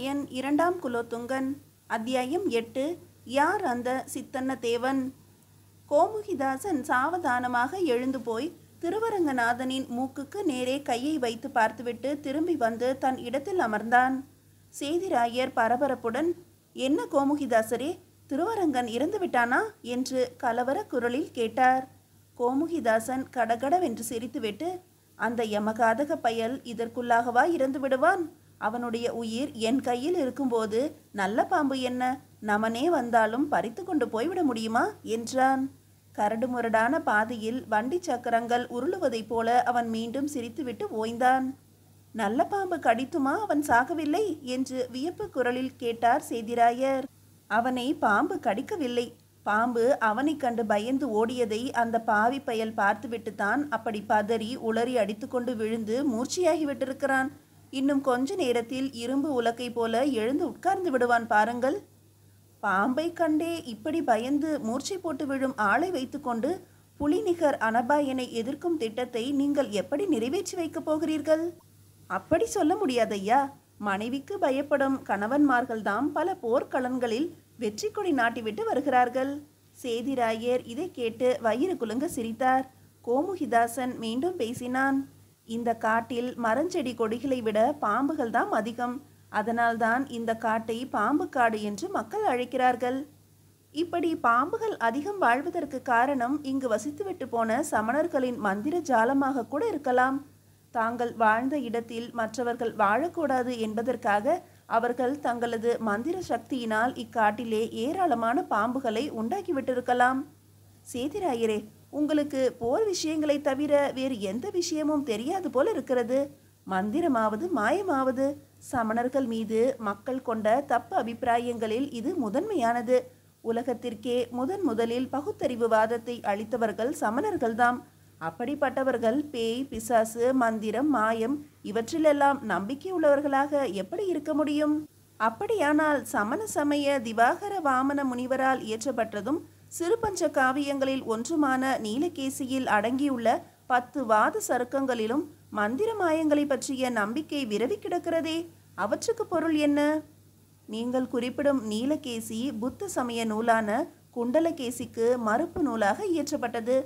அனபாயன் இரண்டாம் குலோத்துங்கன். அத்தியாயம் 8. யார் அந்த சித்தன்ன தேவன்? கோமுகிதாசன் சாவதானமாக எழுந்து போய் திருவரங்கநாதனின் மூக்குக்கு நேரே கையை வைத்து பார்த்துவிட்டு திரும்பி வந்து தன் இடத்தில் அமர்ந்தான். சேதிராயர் பரபரப்புடன், என்ன கோமுகிதாசரே, திருவரங்கன் இறந்து விட்டானா என்று கலவர குரலில் கேட்டார். கோமுகிதாசன் கடகடவென்று சிரித்துவிட்டு, அந்த யமகாதக பயல் இதற்குள்ளாகவா இறந்து விடுவான்? அவனுடைய உயிர் என் கையில் இருக்கும்போது நல்ல பாம்பு என்ன, நமனே வந்தாலும் பறித்து கொண்டு போய்விட முடியுமா என்றான். கரடுமுரடான பாதையில் வண்டி சக்கரங்கள் உருளுவதைப் போல அவன் மீண்டும் சிரித்துவிட்டு ஓய்ந்தான். நல்ல பாம்பு கடித்துமா அவன் சாகவில்லை என்று வியப்பு குரலில் கேட்டார் சேதிராயர். அவனை பாம்பு கடிக்கவில்லை. பாம்பு அவனை கண்டு பயந்து ஓடியதை அந்த பாவி பயல் பார்த்துவிட்டுத்தான் அப்படி பதறி உளறி அடித்துக்கொண்டு விழுந்து மூர்ச்சியாகிவிட்டிருக்கிறான். இன்னும் கொஞ்ச நேரத்தில் இரும்பு உலக்கை போல எழுந்து உட்கார்ந்து விடுவான் பாருங்கள். பாம்பை கண்டே இப்படி பயந்து மூர்ச்சை போட்டு விழும் ஆளை வைத்துக்கொண்டு புலிநிகர் அனபாயனை எதிர்க்கும் திட்டத்தை நீங்கள் எப்படி நிறைவேற்றி வைக்கப் போகிறீர்கள்? அப்படி சொல்ல முடியாதையா. மனைவிக்கு பயப்படும் கணவன்மார்கள்தாம் பல போர்க்களங்களில் வெற்றி கொடி நாட்டிவிட்டு வருகிறார்கள். சேதிராயர் இதை கேட்டு வயிறு குலுங்க சிரித்தார். கோமுகிதாசன் மீண்டும் பேசினான். இந்த காட்டில் மரஞ்செடி கொடிகளை விட பாம்புகள் தான் அதிகம். அதனால்தான் இந்த காட்டை பாம்பு காடு என்று மக்கள் அழைக்கிறார்கள். இப்படி பாம்புகள் அதிகம் வாழ்வதற்கு காரணம் இங்கு வசித்துவிட்டு போன சமணர்களின் மந்திர ஜாலமாக கூட இருக்கலாம். தாங்கள் வாழ்ந்த இடத்தில் மற்றவர்கள் வாழக்கூடாது என்பதற்காக அவர்கள் தங்களது மந்திர சக்தியினால் இக்காட்டிலே ஏராளமான பாம்புகளை உண்டாக்கிவிட்டிருக்கலாம். சேதிராயரே, உங்களுக்கு போர் விஷயங்களை தவிர வேறு எந்த விஷயமும் தெரியாது போல இருக்கிறது. மந்திரமாவது மாயமாவது சமணர்கள் மீது மக்கள் கொண்ட தப்பு அபிப்பிராயங்களில் இது முதன்மையானது. உலகத்திற்கே முதலில் பகுத்தறிவுவாதத்தை அளித்தவர்கள் சமணர்கள்தாம். அப்படிப்பட்டவர்கள் பேய், பிசாசு, மந்திரம், மாயம் இவற்றிலெல்லாம் நம்பிக்கை உள்ளவர்களாக எப்படி இருக்க முடியும்? அப்படியானால் சமண சமய திவாகர வாமன முனிவரால் இயற்றப்பட்டதும் சிறுபஞ்ச காவியங்களில் ஒன்றுமான நீலகேசியில் அடங்கியுள்ள 10 வாத சருக்கங்களிலும் மந்திர மாயங்களை பற்றிய நம்பிக்கை விரவி கிடக்கிறதே, அவற்றுக்கு பொருள் என்ன? நீங்கள் குறிப்பிடும் நீலகேசி புத்த சமய நூலான குண்டலகேசிக்கு மறுப்பு நூலாக இயற்றப்பட்டது.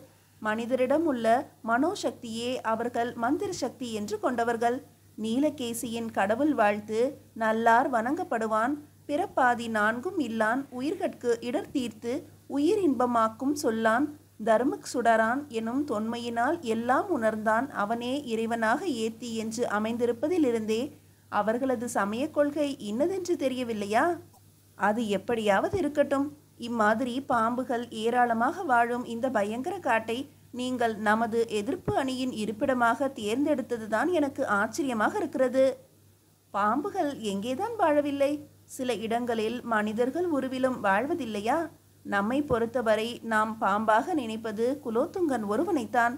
மனிதரிடம் உள்ள மனோசக்தியே அவர்கள் மந்திர சக்தி என்று கொண்டவர்கள். நீலகேசியின் கடவுள் வாழ்த்து, நல்லார் வணங்கப்படுவான், பிறப்பாதி 4ம் இல்லான், உயிர்கட்கு இடர் தீர்த்து உயிர் இன்பமாக்கும் சொல்லான், தர்மக் சுடரான் எனும் தொன்மையினால் எல்லாம் உணர்ந்தான், அவனே இறைவனாக ஏத்தி என்று அமைந்திருப்பதிலிருந்தே அவர்களது சமய கொள்கை இன்னதென்று தெரியவில்லையா? அது எப்படியாவது இருக்கட்டும். இம்மாதிரி பாம்புகள் ஏராளமாக வாழும் இந்த பயங்கர காட்டை நீங்கள் நமது எதிர்ப்பு அணியின் இருப்பிடமாக தேர்ந்தெடுத்ததுதான் எனக்கு ஆச்சரியமாக இருக்கிறது. பாம்புகள் எங்கேதான் வாழவில்லை? சில இடங்களில் மனிதர்கள் உருவிலும் வாழ்வதில்லையா? நம்மை பொறுத்தவரை நாம் பாம்பாக நினைப்பது குலோத்துங்கன் ஒருவனைத்தான்.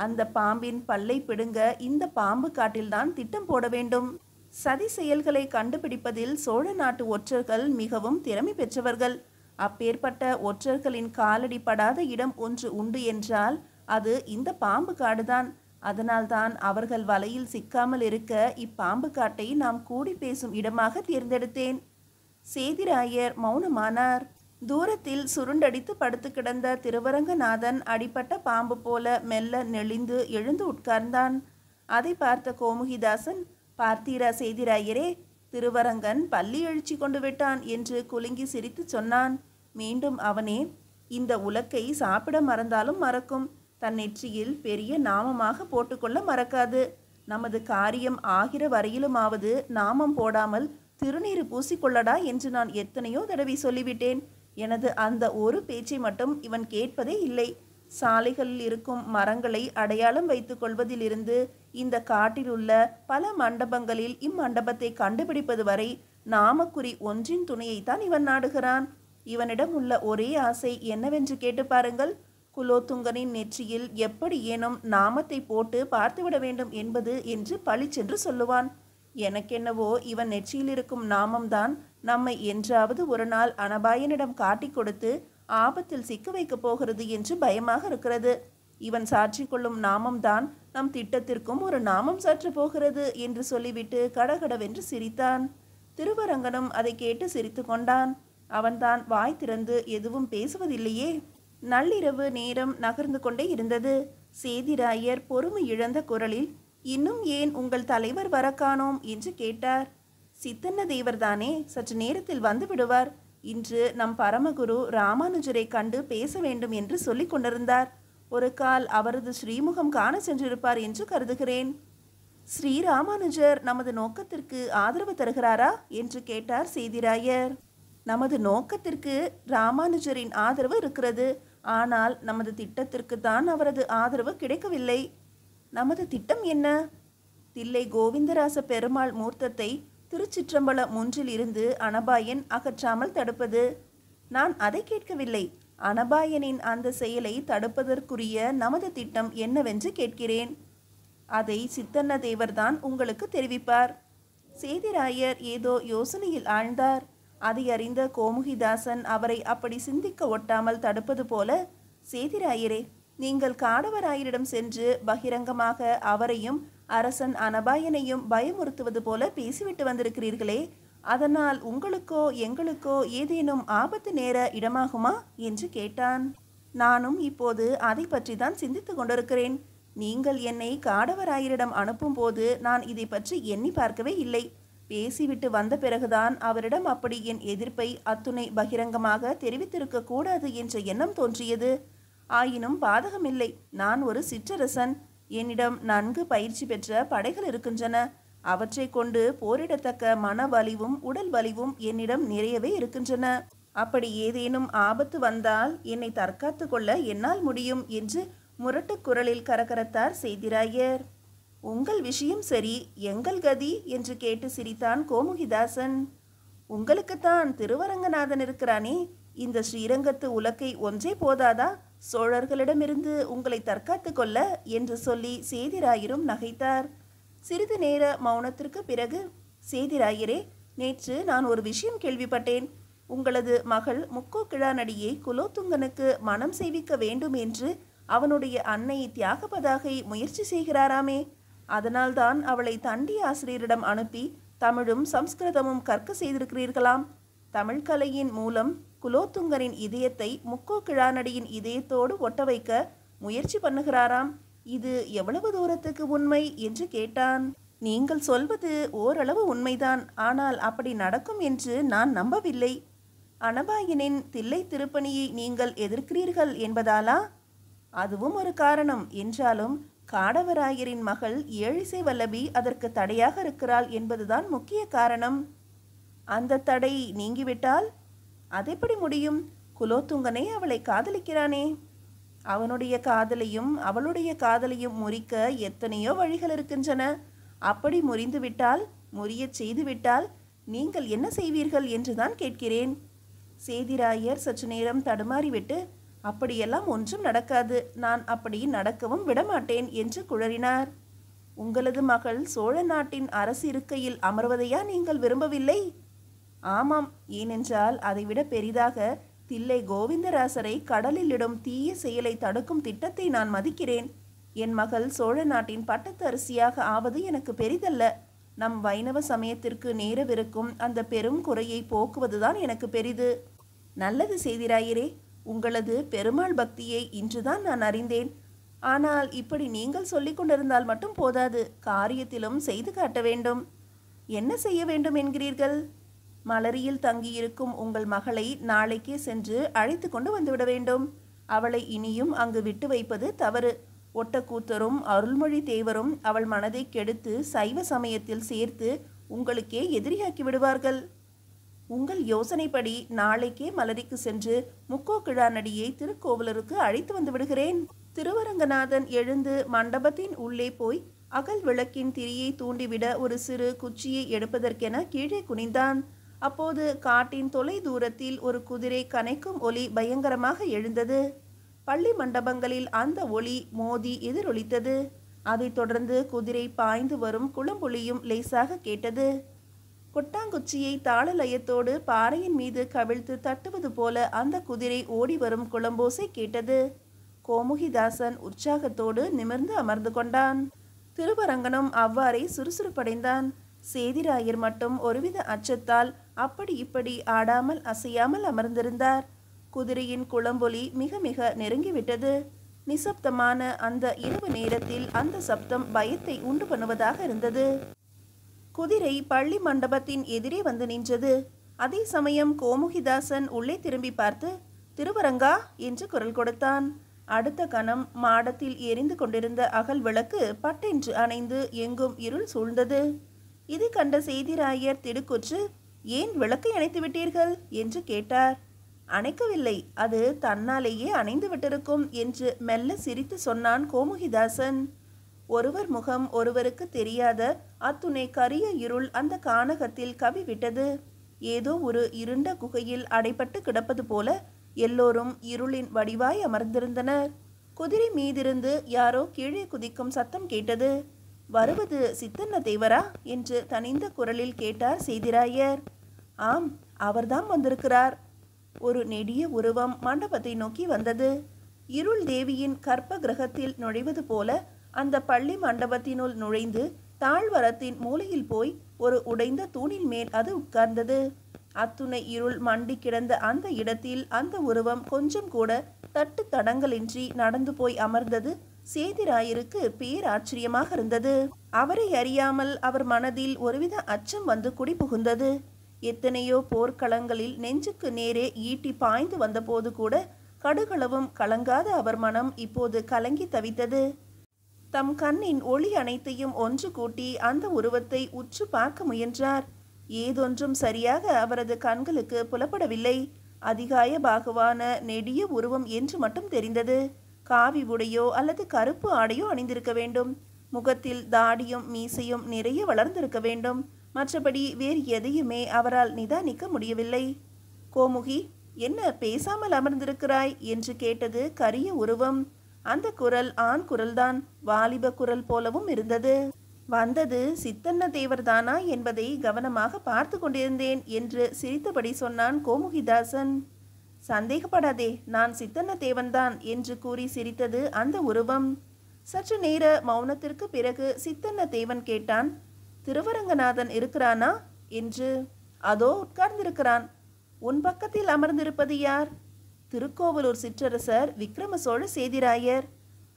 அந்த பாம்பின் பல்லை பிடுங்க இந்த பாம்பு காட்டில்தான் திட்டம் போட வேண்டும். சதி செயல்களை கண்டுபிடிப்பதில் சோழ நாட்டு ஒற்றர்கள் மிகவும் திறமை பெற்றவர்கள். அப்பேற்பட்ட ஒற்றர்களின் காலடி படாத இடம் ஒன்று உண்டு என்றால் அது இந்த பாம்பு காடுதான். அதனால்தான் அவர்கள் வலையில் சிக்காமல் இருக்க இப்பாம்பு காட்டை நாம் கூடி பேசும் இடமாக தேர்ந்தெடுத்தேன். சேதிராயர் மௌனமானார். தூரத்தில் சுருண்டடித்து படுத்து கிடந்த திருவரங்கநாதன் அடிப்பட்ட பாம்பு போல மெல்ல நெளிந்து எழுந்து உட்கார்ந்தான். அதை பார்த்த கோமுகிதாசன், பார்த்தீரா சேதிராயரே, திருவரங்கன் பள்ளி எழுச்சி கொண்டு விட்டான் என்று குலுங்கி சிரித்து சொன்னான். மீண்டும் அவனே, இந்த உலக்கை சாப்பிட மறந்தாலும் மறக்கும், தன் நெற்றியில் பெரிய நாமமாக போட்டுக்கொள்ள மறக்காது. நமது காரியம் ஆகிற வரையிலுமாவது நாமம் போடாமல் திருநீறு பூசிக்கொள்ளடா என்று நான் எத்தனையோ தடவை சொல்லிவிட்டேன். எனது அந்த ஒரு பேச்சை மட்டும் இவன் கேட்பதே இல்லை. சாலைகளில் இருக்கும் மரங்களை அடையாளம் வைத்து கொள்வதிலிருந்து இந்த காட்டில் உள்ள பல மண்டபங்களில் இம்மண்டபத்தை கண்டுபிடிப்பது வரை நாமக்குறி ஒன்றின் துணையைத்தான் இவன் நாடுகிறான். இவனிடம் உள்ள ஒரே ஆசை என்னவென்று கேட்டு பாருங்கள். குலோத்துங்கனின் நெற்றியில் எப்படி ஏனும் நாமத்தை போட்டு பார்த்துவிட வேண்டும் என்பது என்று பளிச்சென்று சொல்லுவான். எனக்கென்னவோ இவன் நெற்றியில் இருக்கும் நாமம்தான் நம்மை என்றாவது ஒரு நாள் அனபாயனிடம் காட்டி கொடுத்து ஆபத்தில் சிக்க வைக்கப் போகிறது என்று பயமாக இருக்கிறது. இவன் சாற்றிக்கொள்ளும் நாமம்தான் நம் திட்டத்திற்கும் ஒரு நாமம் சாற்ற போகிறது என்று சொல்லிவிட்டு கடகடவென்று சிரித்தான். திருவரங்கனும் அதை கேட்டு சிரித்து கொண்டான். அவன்தான் வாய் திறந்து எதுவும் பேசுவதில்லையே. நள்ளிரவு நேரம் நகர்ந்து கொண்டே இருந்தது. சேதிராயர் பொறுமை இழந்த குரலில், இன்னும் ஏன் உங்கள் தலைவர் வர காணோம் என்று கேட்டார். சித்தன்ன தேவர்தானே, சற்று நேரத்தில் வந்து விடுவார். இன்று நம் பரமகுரு ராமானுஜரை கண்டு பேச வேண்டும் என்று சொல்லிக் கொண்டிருந்தார். ஒரு கால் அவரது ஸ்ரீமுகம் காண சென்றிருப்பார் என்று கருதுகிறேன். ஸ்ரீராமானுஜர் நமது நோக்கத்திற்கு ஆதரவு தருகிறாரா என்று கேட்டார் சேதிராயர். நமது நோக்கத்திற்கு ராமானுஜரின் ஆதரவு இருக்கிறது. ஆனால் நமது திட்டத்திற்கு தான் அவரது ஆதரவு கிடைக்கவில்லை. நமது திட்டம் என்ன? தில்லை கோவிந்தராச பெருமாள் மூர்த்தத்தை திருச்சிற்றம்பல முன்றில் இருந்து அனபாயன் அகற்றாமல் தடுப்பது. நான் அதை கேட்கவில்லை. அனபாயனின் அந்த செயலை தடுப்பதற்குரிய நமது திட்டம் என்னவென்று கேட்கிறேன். அதை சித்தன்ன தேவர்தான் உங்களுக்கு தெரிவிப்பார். சேதிராயர் ஏதோ யோசனையில் ஆழ்ந்தார். அதை அறிந்த கோமுகிதாசன் அவரை அப்படி சிந்திக்க ஒட்டாமல் தடுப்பது போல, சேதிராயரே, நீங்கள் காடவராயரிடம் சென்று பகிரங்கமாக அவரையும் அரசன் அனபாயனையும் பயமுறுத்துவது போல பேசிவிட்டு வந்திருக்கிறீர்களே, அதனால் உங்களுக்கோ எங்களுக்கோ ஏதேனும் ஆபத்து நேர இடமாகுமா என்று கேட்டான். நானும் இப்போது அதை பற்றி தான் சிந்தித்து கொண்டிருக்கிறேன். நீங்கள் என்னை காடவராயரிடம் அனுப்பும் போது நான் இதை பற்றி எண்ணி பார்க்கவே இல்லை. பேசிவிட்டு வந்த பிறகுதான் அவரிடம் அப்படி என் எதிர்ப்பை அத்துணை பகிரங்கமாக தெரிவித்திருக்க கூடாது என்ற எண்ணம் தோன்றியது. ஆயினும் பாதகமில்லை. நான் ஒரு சிற்றரசன். என்னிடம் நன்கு பயிற்சி பெற்ற படைகள் இருக்கின்றன. அவற்றை கொண்டு போரிடத்தக்க மன வலிவும் உடல் வலிவும் என்னிடம் நிறையவே இருக்கின்றன. அப்படி ஏதேனும் ஆபத்து வந்தால் என்னை தற்காத்து கொள்ள என்னால் முடியும் என்று முரட்டு குரலில் கரகரத்தார் சேதிராயர். உங்கள் விஷயம் சரி, எங்கள் கதி என்று கேட்டு சிரித்தான் கோமுகிதாசன். உங்களுக்குத்தான் திருவரங்கநாதன் இருக்கிறானே, இந்த ஸ்ரீரங்கத்து உலக்கை ஒன்றே போதாதா சோழர்களிடமிருந்து உங்களை தற்காத்து கொள்ள என்று சொல்லி சேதிராயரும் நகைத்தார். சிறிது நேர மௌனத்திற்கு பிறகு, சேதிராயரே, நேற்று நான் ஒரு விஷயம் கேள்விப்பட்டேன். உங்களது மகள் முக்கோக்கிழாநடியை குலோத்துங்கனுக்கு மனம் செய்விக்க வேண்டும் என்று அவனுடைய அன்னை தியாகபதாகை முயற்சி செய்கிறாராமே. அதனால்தான் அவளை தண்டி ஆசிரியரிடம் அனுப்பி தமிழும் சம்ஸ்கிருதமும் கற்க செய்திருக்கிறீர்களாம். தமிழ் கலையின் மூலம் குலோத்துங்கனின் இதயத்தை முக்கோக்கிழாநடியின் இதயத்தோடு ஒட்ட வைக்க முயற்சி பண்ணுகிறாராம். இது எவ்வளவு தூரத்துக்கு உண்மை என்று கேட்டான். நீங்கள் சொல்வது ஓரளவு உண்மைதான். ஆனால் அப்படி நடக்கும் என்று நான் நம்பவில்லை. அனபாயனின் தில்லை திருப்பணியை நீங்கள் எதிர்க்கிறீர்கள் என்பதாலா? அதுவும் ஒரு காரணம். என்றாலும் காடவராயரின் மகள் ஏழிசை வல்லபி அதற்கு தடையாக இருக்கிறாள் என்பதுதான் முக்கிய காரணம். அந்த தடை நீங்கிவிட்டால் அதெப்படி முடியும்? குலோத்துங்கனை அவளை காதலிக்கிறானே. அவனுடைய காதலையும் அவளுடைய காதலையும் முறிக்க எத்தனையோ வழிகள் இருக்கின்றன. அப்படி முறிந்துவிட்டால், முறியச் செய்துவிட்டால் நீங்கள் என்ன செய்வீர்கள் என்றுதான் கேட்கிறேன். சேதிராயர் சற்று நேரம் தடுமாறிவிட்டு, அப்படியெல்லாம் ஒன்றும் நடக்காது, நான் அப்படி நடக்கவும் விடமாட்டேன் என்று குழறினார். உங்களது மகள் சோழ நாட்டின் அரசு இருக்கையில் அமர்வதையா நீங்கள் விரும்பவில்லை? ஆமாம். ஏனென்றால் அதைவிட பெரிதாக தில்லை கோவிந்தராசரை கடலில் இடும் தீய செயலை தடுக்கும் திட்டத்தை நான் மதிக்கிறேன். என் மகள் சோழ நாட்டின் பட்டத்து அரசியாக ஆவது எனக்கு பெரிதல்ல. நம் வைணவ சமயத்திற்கு நேரவிருக்கும் அந்த பெரும் குறையை போக்குவதுதான் எனக்கு பெரிது. நல்லது சேதிராயரே, உங்களது பெருமாள் பக்தியை இன்றுதான் நான் அறிந்தேன். ஆனால் இப்படி நீங்கள் சொல்லிக் கொண்டிருந்தால் மட்டும் போதாது, காரியத்திலும் செய்து காட்ட வேண்டும். என்ன செய்ய வேண்டும் என்கிறீர்கள்? மலரியில் தங்கியிருக்கும் உங்கள் மகளை நாளைக்கே சென்று அழைத்து கொண்டு வந்துவிட வேண்டும். அவளை இனியும் அங்கு விட்டு வைப்பது தவறு. ஒட்டக்கூத்தரும் அருள்மொழி தேவரும் அவள் மனதை கெடுத்து சைவ சமயத்தில் சேர்த்து உங்களுக்கே எதிரியாக்கி விடுவார்கள். உங்கள் யோசனைப்படி நாளைக்கே மலரிக்கு சென்று முக்கோக்கிழாநடியை திருக்கோவிலருக்கு அழைத்து வந்து விடுகிறேன். திருவரங்கநாதன் எழுந்து மண்டபத்தின் உள்ளே போய் அகல் விளக்கின் திரியை தூண்டிவிட ஒரு சிறு குச்சியை எடுப்பதற்கென கீழே குனிந்தான். அப்போது காட்டின் தொலை தூரத்தில் ஒரு குதிரை கனைக்கும் ஒலி பயங்கரமாக எழுந்தது. பள்ளி மண்டபங்களில் அந்த ஒளி மோதி எதிரொலித்தது. அதைத் தொடர்ந்து குதிரை பாய்ந்து வரும் குளம்புலியும் லேசாக கேட்டது. கொட்டாங்குச்சியை தாள லயத்தோடு பாறையின் மீது கவிழ்த்து தட்டுவது போல அந்த குதிரை ஓடி வரும் குளம்போசை கேட்டது. கோமுகிதாசன் உற்சாகத்தோடு நிமிர்ந்து அமர்ந்து கொண்டான். திருவரங்கனும் அவ்வாறே சுறுசுறுப்படைந்தான். சேதிராயர் மட்டும் ஒருவித அச்சத்தால் அப்படி இப்படி ஆடாமல் அசையாமல் அமர்ந்திருந்தார். குதிரையின் குளம்பொலி மிக மிக நெருங்கிவிட்டது. நிசப்தமான அந்த இரவு நேரத்தில் அந்த சப்தம் பயத்தை உண்டு பண்ணுவதாக இருந்தது. குதிரை பள்ளி மண்டபத்தின் எதிரே வந்து நின்றது. அதே சமயம் கோமுகிதாசன் உள்ளே திரும்பி பார்த்து, திருவரங்கா என்று குரல் கொடுத்தான். அடுத்த கணம் மாடத்தில் எரிந்து கொண்டிருந்த அகல் விளக்கு பட்டென்று அணைந்து எங்கும் இருள் சூழ்ந்தது. இது கண்ட சேதிராயர் திடுக்குற்று, ஏன் விளக்கை அணைத்து விட்டீர்கள் என்று கேட்டார். அணைக்கவில்லை, அது தன்னாலேயே அணைந்து விட்டிருக்கும் என்று மெல்ல சிரித்து சொன்னான் கோமுகிதாசன். ஒருவர் முகம் ஒருவருக்கு தெரியாத அத்துணை கரிய இருள் அந்த கானகத்தில் கவிவிட்டது. ஏதோ ஒரு இருண்ட குகையில் அடைபட்டு கிடப்பது போல எல்லோரும் இருளின் வடிவாய் அமர்ந்திருந்தனர். குதிரை மீதிருந்து யாரோ கீழே குதிக்கும் சத்தம் கேட்டது. வருவது சித்தன்ன தேவரா என்று தனிந்த குரலில் கேட்டார் சேதிராயர். ஆம், அவர்தான் வந்திருக்கிறார். ஒரு நெடிய உருவம் மண்டபத்தை நோக்கி வந்தது. இருள் தேவியின் கற்ப கிரகத்தில் நுழைவது போல அந்த பள்ளி மண்டபத்தினுள் நுழைந்து தாழ்வரத்தின் மூலையில் போய் ஒரு உடைந்த தூணின் மேல் அது உட்கார்ந்தது. அத்துணை இருள் மண்டி கிடந்த அந்த இடத்தில் அந்த உருவம் கொஞ்சம் கூட தட்டு தடங்களின்றி நடந்து போய் அமர்ந்தது சேதிராயருக்கு பேராச்சரியமாக இருந்தது. அவரை அறியாமல் அவர் மனதில் ஒருவித அச்சம் வந்து குடி புகுந்தது. எத்தனையோ போர்க்களங்களில் நெஞ்சுக்கு நேரே ஈட்டி பாய்ந்து வந்தபோது கூட கடுகளவும் கலங்காத அவர் மனம் இப்போது கலங்கி தவித்தது. தம் கண்ணின் ஒளி அனைத்தையும் ஒன்று கூட்டி அந்த உருவத்தை உற்று பார்க்க முயன்றார். ஏதொன்றும் சரியாக அவரது கண்களுக்கு புலப்படவில்லை. அதிகாய பாகுவான நெடிய உருவம் என்று மட்டும் தெரிந்தது. காவி உடையோ அல்லது கருப்பு ஆடையோ அணிந்திருக்க வேண்டும். முகத்தில் தாடியும் மீசையும் நிறைய வளர்ந்திருக்க வேண்டும். மற்றபடி வேறு எதையுமே அவரால் நிதானிக்க முடியவில்லை. கோமுகி, என்ன பேசாமல் அமர்ந்திருக்கிறாய் என்று கேட்டது கரிய உருவம். அந்த குரல் ஆண் குரல்தான், வாலிப குரல் போலவும் இருந்தது. வந்தது சித்தன்ன தேவர்தானா என்பதை கவனமாக பார்த்து கொண்டிருந்தேன் என்று சிரித்தபடி சொன்னான் கோமுகிதாசன். சந்தேகப்படாதே, நான் சித்தன்ன தேவன்தான் என்று கூறி சிரித்தது அந்த உருவம். சற்று நேர மௌனத்திற்கு பிறகு சித்தன்ன தேவன் கேட்டான், திருவரங்கநாதன் இருக்கிறானா என்று. அதோ உட்கார்ந்திருக்கிறான். உன் பக்கத்தில் அமர்ந்திருப்பது யார்? திருக்கோவலூர் சிற்றரசர் விக்ரம சோழ சேதிராயர்.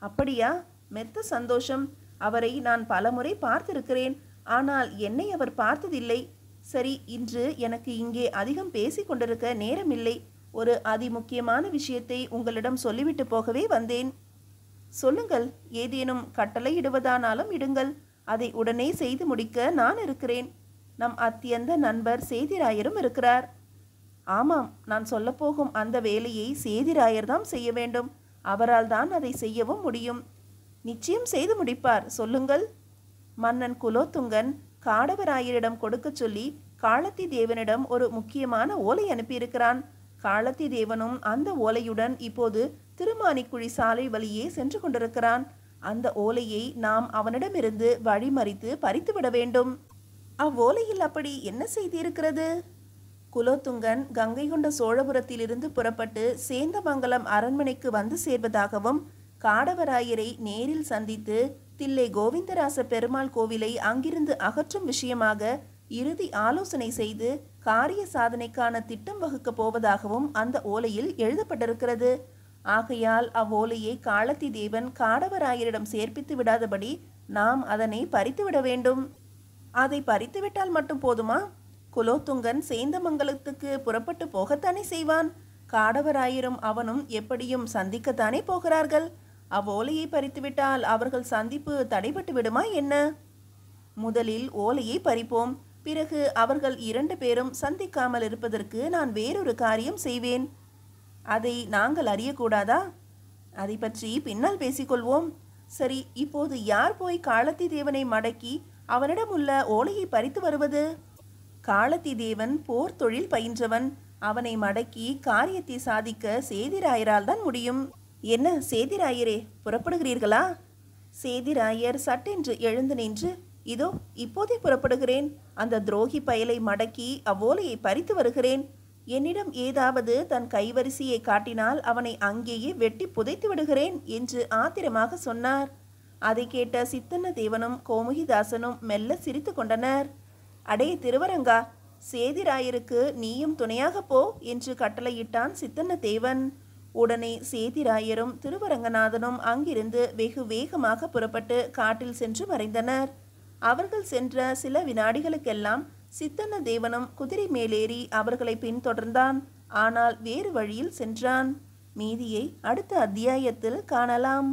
அப்படியா? மெத்த சந்தோஷம். அவரை நான் பலமுறை பார்த்திருக்கிறேன். ஆனால் என்னை அவர் பார்த்ததில்லை. சரி, இன்று எனக்கு இங்கே அதிகம் பேசிக் கொண்டிருக்க நேரமில்லை. ஒரு அதிமுக்கியமான விஷயத்தை உங்களிடம் சொல்லிவிட்டு போகவே வந்தேன். சொல்லுங்கள். ஏதேனும் கட்டளை இடுவதானாலும் இடுங்கள். அதை உடனே செய்து முடிக்க நான் இருக்கிறேன். நம் அத்தியந்த நண்பர் சேதிராயரும் இருக்கிறார். ஆமாம், நான் சொல்லப்போகும் அந்த வேலையை சேதிராயர் தான் செய்ய வேண்டும். அவரால் தான் அதை செய்யவும் முடியும். நிச்சயம் செய்து முடிப்பார். சொல்லுங்கள். மன்னன் குலோத்துங்கன் காடவராயரிடம் கொடுக்க சொல்லி காளத்தி தேவனிடம் ஒரு முக்கியமான ஓலை அனுப்பியிருக்கிறான். காளத்தி தேவனும் அந்த ஓலையுடன் இப்போது திருமானிக்குழி சாலை வழியே சென்று கொண்டிருக்கிறான். அந்த ஓலையை நாம் அவனிடமிருந்து வழிமறித்து பறித்துவிட வேண்டும். அவ்வோலையில் அப்படி என்ன செய்திருக்கிறது? குலோத்துங்கன் கங்கை கொண்ட சோழபுரத்திலிருந்து புறப்பட்டு சேந்தமங்கலம் அரண்மனைக்கு வந்து சேர்வதாகவும், காடவராயரை நேரில் சந்தித்து தில்லை கோவிந்தராச பெருமாள் கோவிலை அங்கிருந்து அகற்றும் விஷயமாக இறுதி ஆலோசனை செய்து காரிய சாதனைக்கான திட்டம் வகுக்கப் போவதாகவும் அந்த ஓலையில் எழுதப்பட்டிருக்கிறது. ஆகையால் அவ்வோலையை காளத்தி தேவன் காடவராயரிடம் சேர்ப்பித்து விடாதபடி நாம் அதனை பறித்துவிட வேண்டும். அதை பறித்துவிட்டால் மட்டும் போதுமா? குலோத்துங்கன் சேந்தமங்கலத்துக்கு புறப்பட்டு போகத்தானே செய்வான். காடவராயரும் அவனும் எப்படியும் சந்திக்கத்தானே போகிறார்கள். அவ்வோலையை பறித்துவிட்டால் அவர்கள் சந்திப்பு தடைபட்டு விடுமா என்ன? முதலில் ஓலையை பறிப்போம். பிறகு அவர்கள் 2 பேரும் சந்திக்காமல் இருப்பதற்கு நான் வேறொரு காரியம் செய்வேன். அதை நாங்கள் அறியக்கூடாதா? அதை பற்றி பின்னால் பேசிக்கொள்வோம். சரி, இப்போது யார் போய் காளத்தி தேவனை மடக்கி அவனிடம் உள்ள ஓலையை பறித்து வருவது? காளத்தி தேவன் போர் தொழில் பயின்றவன். அவனை மடக்கி காரியத்தை சாதிக்க சேதிராயரால் தான் முடியும். என்ன சேதிராயரே, புறப்படுகிறீர்களா? சேதிராயர் சட்டென்று எழுந்து நின்று, இதோ இப்போதே புறப்படுகிறேன். அந்த துரோகி பயலை மடக்கி அவ்வோலையை பறித்து வருகிறேன். என்னிடம் ஏதாவது தன் கைவரிசையை காட்டினால் அவனை அங்கேயே வெட்டி புதைத்து விடுகிறேன் என்று ஆத்திரமாக சொன்னார். அதை கேட்ட சித்தன்ன தேவனும் கோமுகிதாசனும் மெல்ல சிரித்து கொண்டனர். அடே திருவரங்கா, சேதிராயருக்கு நீயும் துணையாக போ என்று கட்டளையிட்டான் சித்தன்னதேவன். உடனே சேதிராயரும் திருவரங்கநாதனும் அங்கிருந்து வெகு வேகமாக புறப்பட்டு காட்டில் சென்று மறைந்தனர். அவர்கள் சென்ற சில வினாடிகளுக்கெல்லாம் சித்தன்னதேவனும் குதிரை மேலேறி அவர்களை பின்தொடர்ந்தான். ஆனால் வேறு வழியில் சென்றான். மீதியை அடுத்த அத்தியாயத்தில் காணலாம்.